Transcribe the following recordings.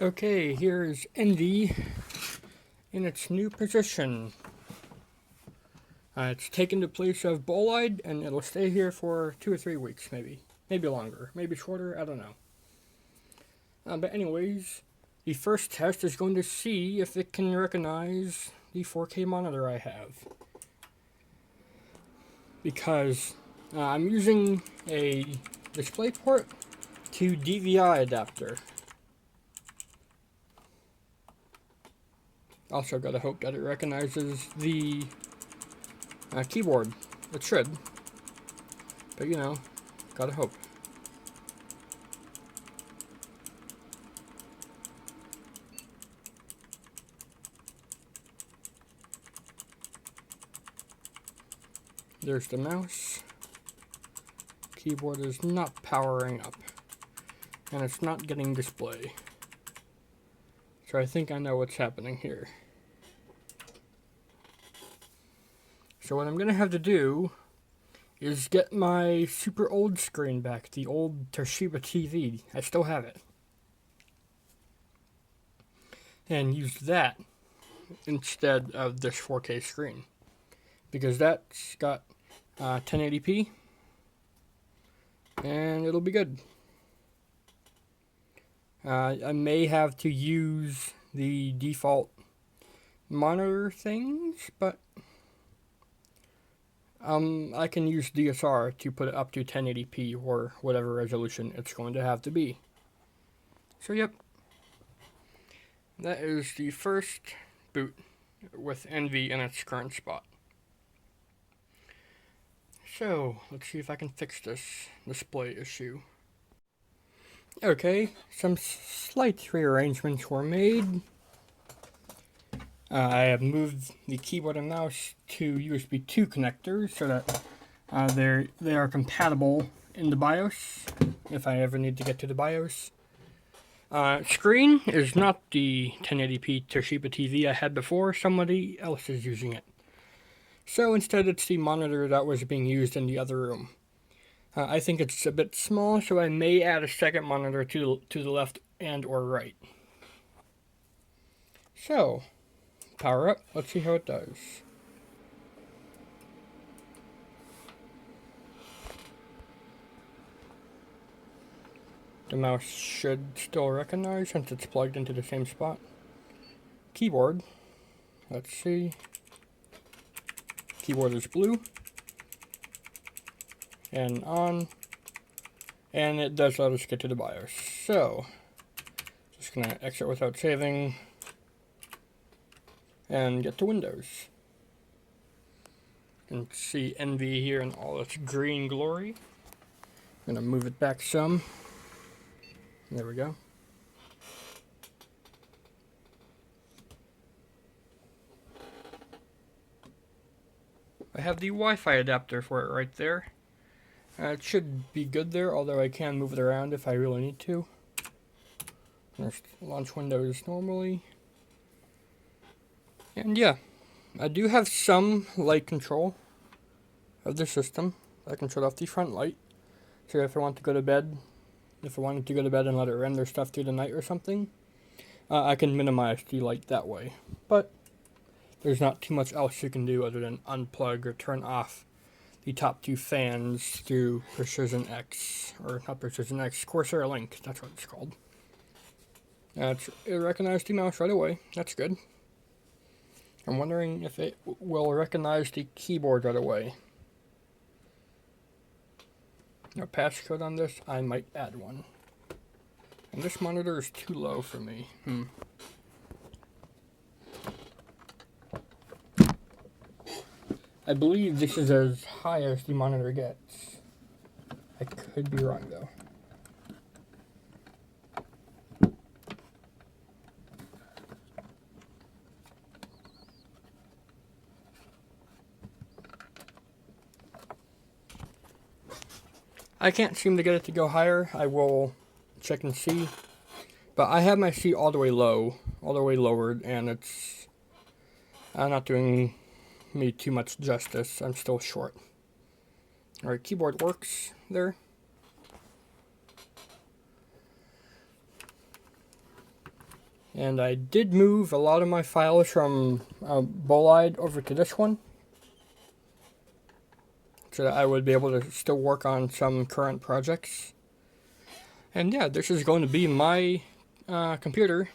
Okay, here's Envy in its new position. It's taken the place of Bolide, and it'll stay here for 2 or 3 weeks, maybe. Maybe longer, maybe shorter, I don't know. But anyways, the first test is going to see if it can recognize the 4K monitor I have. Because I'm using a DisplayPort to DVI adapter. Also gotta hope that it recognizes the keyboard. It should. But you know, gotta hope. There's the mouse. Keyboard is not powering up. And it's not getting display. So I think I know what's happening here. So what I'm going to have to do is get my super old screen back, the old Toshiba TV. I still have it. And use that instead of this 4K screen. Because that's got 1080p. And it'll be good. I may have to use the default monitor things, but I can use DSR to put it up to 1080p or whatever resolution it's going to have to be. So yep, that is the first boot with Envy in its current spot. So let's see if I can fix this display issue. Okay, some slight rearrangements were made. I have moved the keyboard and mouse to USB 2 connectors so that they are compatible in the BIOS, if I ever need to get to the BIOS. Screen is not the 1080p Toshiba TV I had before, somebody else is using it. So instead it's the monitor that was being used in the other room. I think it's a bit small, so I may add a second monitor to the left and or right. So, power up. Let's see how it does. The mouse should still recognize since it's plugged into the same spot. Keyboard. Let's see. Keyboard is blue. And on, and it does let us get to the BIOS. So, just gonna exit without saving, and get to Windows. You can see Envy here in all its green glory. I'm gonna move it back some. There we go. I have the Wi-Fi adapter for it right there. It should be good there, although I can move it around if I really need to. Just launch Windows normally. And yeah, I do have some light control of the system. I can shut off the front light. So if I want to go to bed, and let it render stuff through the night or something, I can minimize the light that way. But there's not too much else you can do other than unplug or turn off the top 2 fans through Precision X, or not Precision X, Corsair Link, that's what it's called. It recognized the mouse right away, that's good. I'm wondering if it will recognize the keyboard right away. No passcode on this, I might add one. And this monitor is too low for me. I believe this is as high as the monitor gets. I could be wrong though. I can't seem to get it to go higher. I will check and see. But I have my seat all the way low, all the way lowered, and it's not doing me too much justice. I'm still short. Alright, keyboard works there. And I did move a lot of my files from Bolide over to this one, so that I would be able to still work on some current projects. And yeah, this is going to be my computer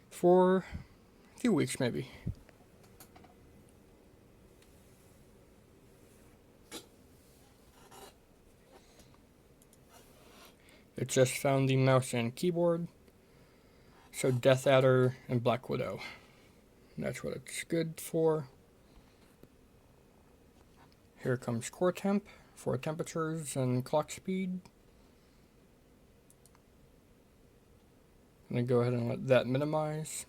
for a few weeks maybe. It just found the mouse and keyboard. So Death Adder and Black Widow. That's what it's good for. Here comes core temp for temperatures and clock speed. I'm going to go ahead and let that minimize.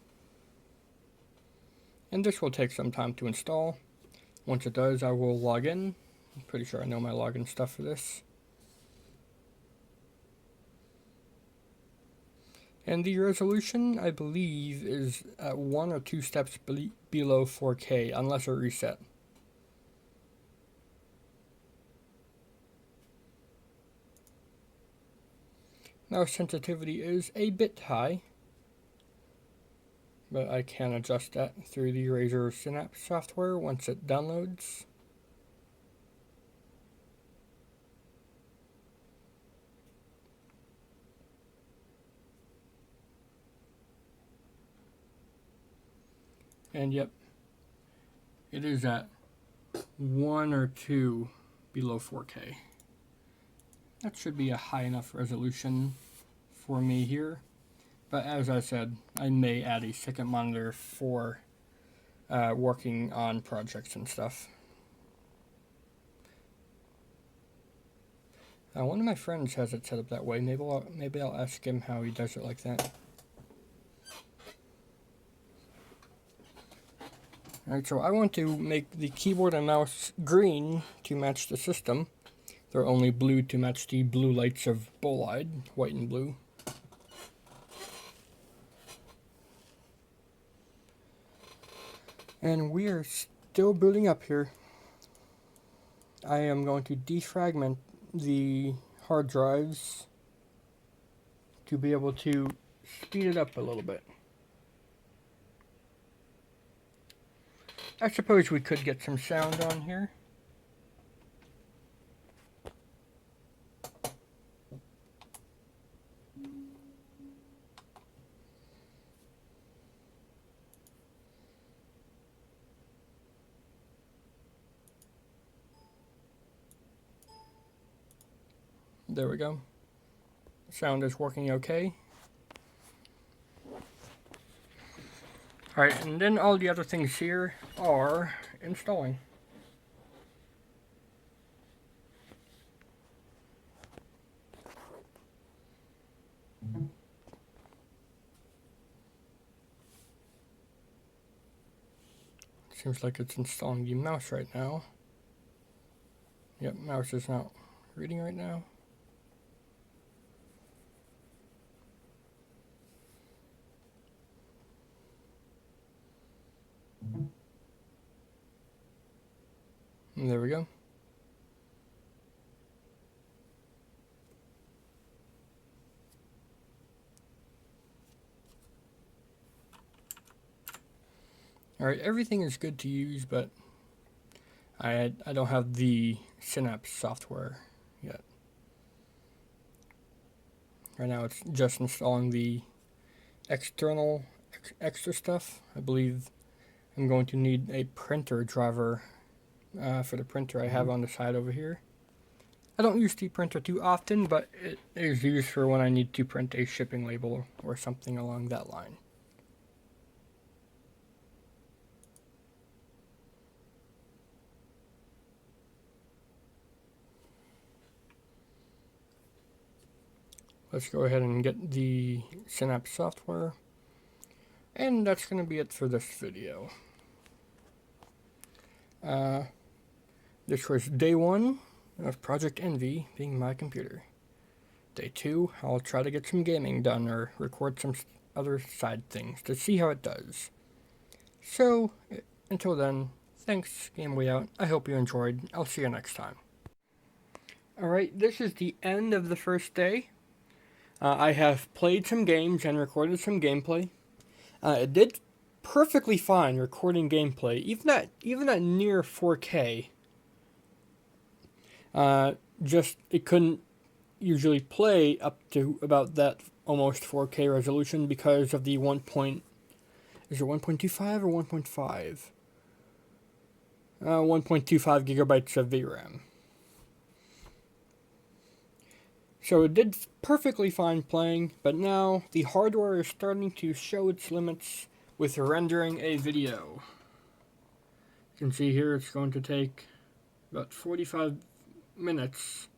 And this will take some time to install. Once it does, I will log in. I'm pretty sure I know my login stuff for this. And the resolution, I believe, is at 1 or 2 steps below 4K, unless it reset. Now sensitivity is a bit high, but I can adjust that through the Razer Synapse software once it downloads. And yep, it is at 1 or 2 below 4K. That should be a high enough resolution for me here. But as I said, I may add a second monitor for working on projects and stuff. One of my friends has it set up that way. Maybe I'll ask him how he does it like that. Alright, so I want to make the keyboard and mouse green to match the system. They're only blue to match the blue lights of Bolide, white and blue. And we are still booting up here. I am going to defragment the hard drives to be able to speed it up a little bit. I suppose we could get some sound on here. There we go. Sound is working okay. Alright, and then all the other things here are installing. Seems like it's installing the mouse right now. Yep, mouse is not reading right now. And there we go. Alright, everything is good to use, but I don't have the Synapse software yet. Right now it's just installing the external extra stuff. I believe I'm going to need a printer driver for the printer I have on the side over here. I don't use the printer too often, but it is used for when I need to print a shipping label or something along that line. Let's go ahead and get the Synapse software. And that's going to be it for this video. This was day 1 of Project Envy being my computer. Day 2, I'll try to get some gaming done or record some other side things to see how it does. So, until then, thanks, Game Way Out. I hope you enjoyed. I'll see you next time. Alright, this is the end of the first day. I have played some games and recorded some gameplay. It did perfectly fine recording gameplay, even at near 4K. Just it couldn't usually play up to about that almost 4K resolution because of the is it 1.25 or 1.5? 1.25 gigabytes of VRAM. So it did perfectly fine playing, but now the hardware is starting to show its limits with rendering a video. You can see here it's going to take about 45 minutes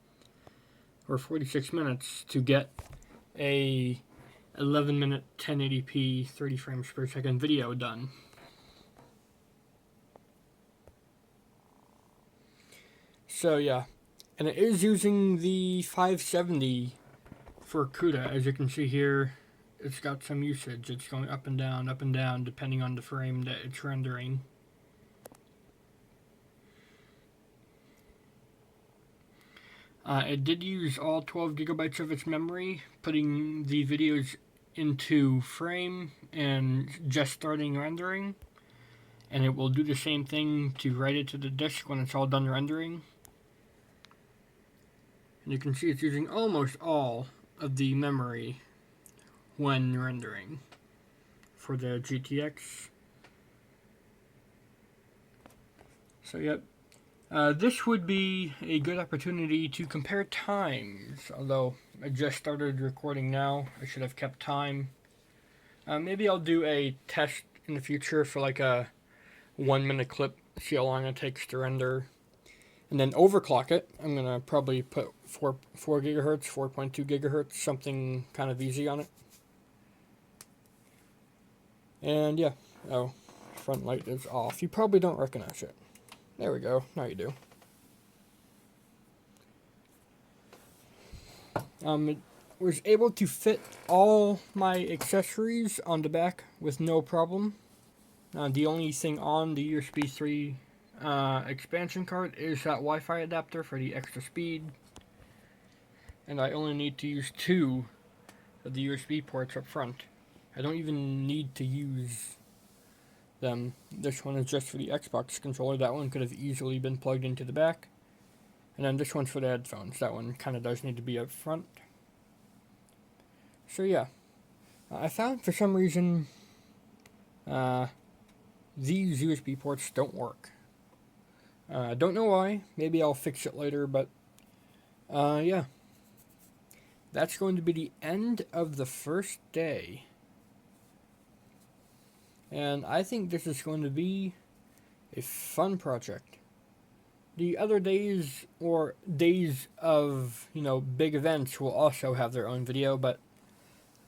or 46 minutes to get a 11-minute 1080p 30 frames per second video done. So yeah, and it is using the 570 for CUDA. As you can see here, it's got some usage. It's going up and down, depending on the frame that it's rendering. It did use all 12 gigabytes of its memory, putting the videos into frame and just starting rendering. And it will do the same thing to write it to the disk when it's all done rendering. And you can see it's using almost all of the memory when rendering for the GTX. So yep, this would be a good opportunity to compare times, although I just started recording now. I should have kept time. Maybe I'll do a test in the future for like a 1-minute clip, see how long it takes to render, and then overclock it. I'm going to probably put 4 gigahertz, 4.2 gigahertz, something kind of easy on it. And yeah, oh, front light is off. You probably don't recognize it. There we go, now you do. It was able to fit all my accessories on the back with no problem. The only thing on the USB 3 expansion card is that Wi-Fi adapter for the extra speed. And I only need to use 2 of the USB ports up front. I don't even need to use them. This one is just for the Xbox controller. That one could have easily been plugged into the back. And then this one's for the headphones. That one kind of does need to be up front. So yeah, I found for some reason these USB ports don't work. I don't know why. Maybe I'll fix it later, but yeah. That's going to be the end of the first day. And I think this is going to be a fun project. The other days, or days of, big events will also have their own video, but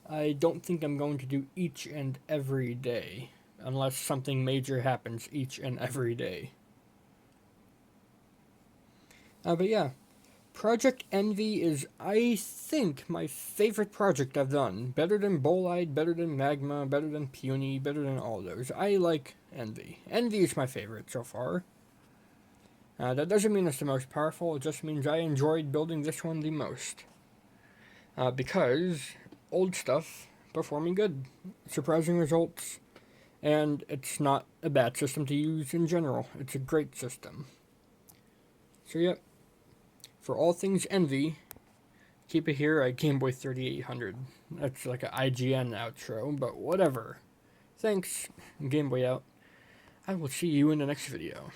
I don't think I'm going to do each and every day, unless something major happens each and every day. But yeah, Project Envy is, I think, my favorite project I've done. Better than Bolide, better than Magma, better than Puny, better than all those. I like Envy. Envy is my favorite so far. That doesn't mean it's the most powerful, it just means I enjoyed building this one the most. Because old stuff performing good, surprising results, and it's not a bad system to use in general. It's a great system. So yep, for all things Envy, keep it here at Game Boy 3800. That's like an IGN outro, but whatever. Thanks, Game Boy out. I will see you in the next video.